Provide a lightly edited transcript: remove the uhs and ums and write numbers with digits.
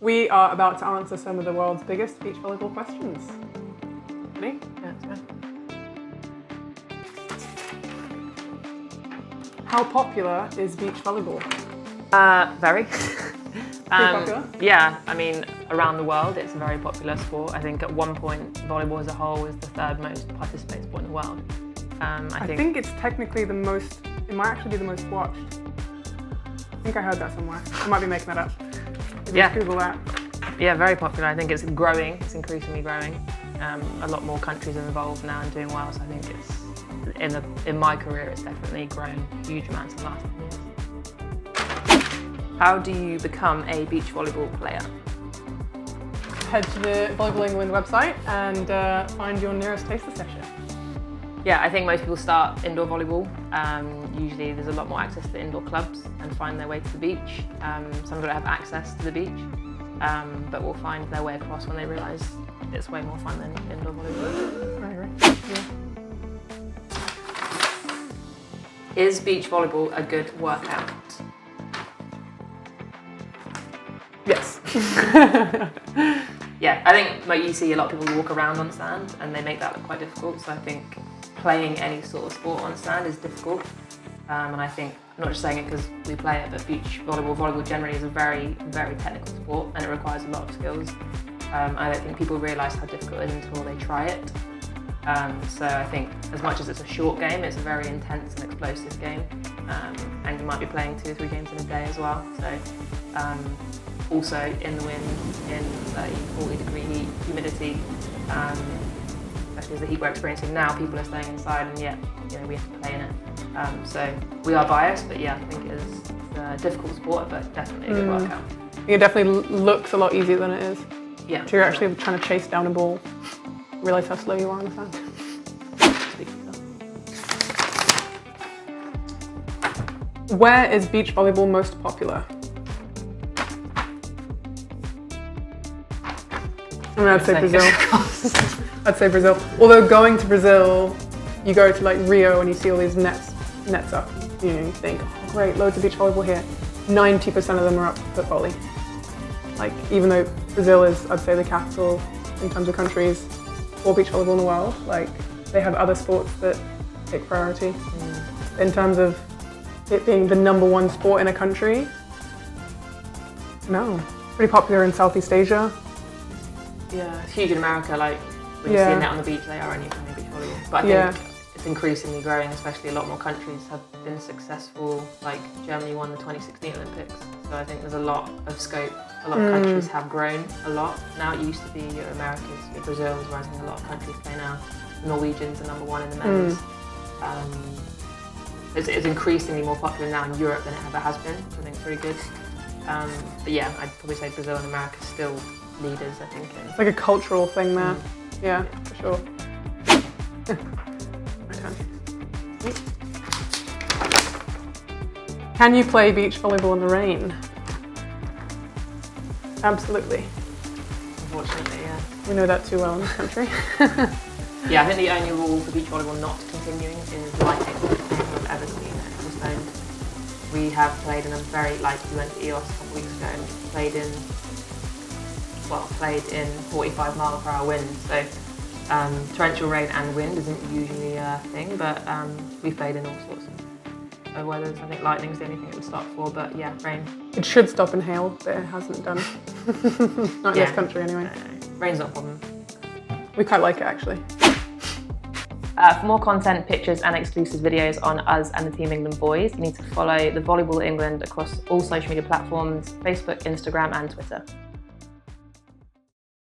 We are about to answer some of the world's biggest beach volleyball questions. Ready? Yeah, it's good. How popular is beach volleyball? Very. Pretty popular? Yeah, I mean, around the world, it's a very popular sport. I think at one point, volleyball as a whole was the third most participated sport in the world. I think it's technically the most, it might actually be the most watched. I think I heard that somewhere. I might be making that up. Just Google that. Yeah, very popular. I think it's growing, it's increasingly growing. A lot more countries are involved now and doing well, so I think it's, in my career, it's definitely grown huge amounts in the last 10 years. How do you become a beach volleyball player? Head to the Volleyball England website and find your nearest taster session. Yeah, I think most people start indoor volleyball. Usually there's a lot more access to indoor clubs and find their way to the beach. Some don't have access to the beach, but will find their way across when they realise it's way more fun than indoor volleyball. I agree. Yeah. Is beach volleyball a good workout? Yes. Yeah, I think like, you see a lot of people walk around on sand and they make that look quite difficult, so I think playing any sort of sport on sand is difficult. And I think, I'm not just saying it because we play it, but beach volleyball generally is a very, very technical sport and it requires a lot of skills. I don't think people realise how difficult it is until they try it. So I think as much as it's a short game, it's a very intense and explosive game. And you might be playing 2 or 3 games in a day as well. So also in the wind, in 30, 40 degree heat, humidity, especially as the heat we're experiencing now, people are staying inside and yet, we have to play in it. So we are biased, but yeah, I think it is a difficult sport, but definitely a good workout. It definitely looks a lot easier than it is. Yeah. So you're actually trying to chase down a ball, realise how slow you are on the sand. Where is beach volleyball most popular? I'd say Brazil. I'd say Brazil. Although going to Brazil, you go to like Rio and you see all these nets up. You think, oh great, loads of beach volleyball here. 90% of them are up foot volley. Like even though Brazil is, I'd say, the capital in terms of countries for beach volleyball in the world, like they have other sports that take priority. In terms of it being the #1 sport in a country, no. Pretty popular in Southeast Asia. Yeah, it's huge in America, like when you see a net on the beach, they are only playing beach volleyball. But I think it's increasingly growing, especially a lot more countries have been successful, like Germany won the 2016 Olympics. So I think there's a lot of scope. A lot of countries have grown a lot. Now it used to be your Americas, your Brazil is rising, a lot of countries play now. The Norwegians are #1 in the men's. It's increasingly more popular now in Europe than it ever has been, which I think is pretty good. But yeah, I'd probably say Brazil and America are still leaders, I think. It's like a cultural thing there. Yeah, for sure. Can you play beach volleyball in the rain? Absolutely. Unfortunately, yeah. We know that too well in this country. Yeah, I think the only rule for beach volleyball not continuing is lighting. I've ever seen it postponed. We have played in a very, we went to EOS a couple of weeks ago and played in 45 mile/hour wind. So torrential rain and wind isn't usually a thing, but we've played in all sorts of weathers. I think lightning's the only thing it would stop for, but yeah, rain. It should stop in hail, but it hasn't done. Not in this country anyway. Rain's not a problem. We quite like it actually. For more content, pictures and exclusive videos on us and the Team England boys, you need to follow the Volleyball England across all social media platforms, Facebook, Instagram and Twitter.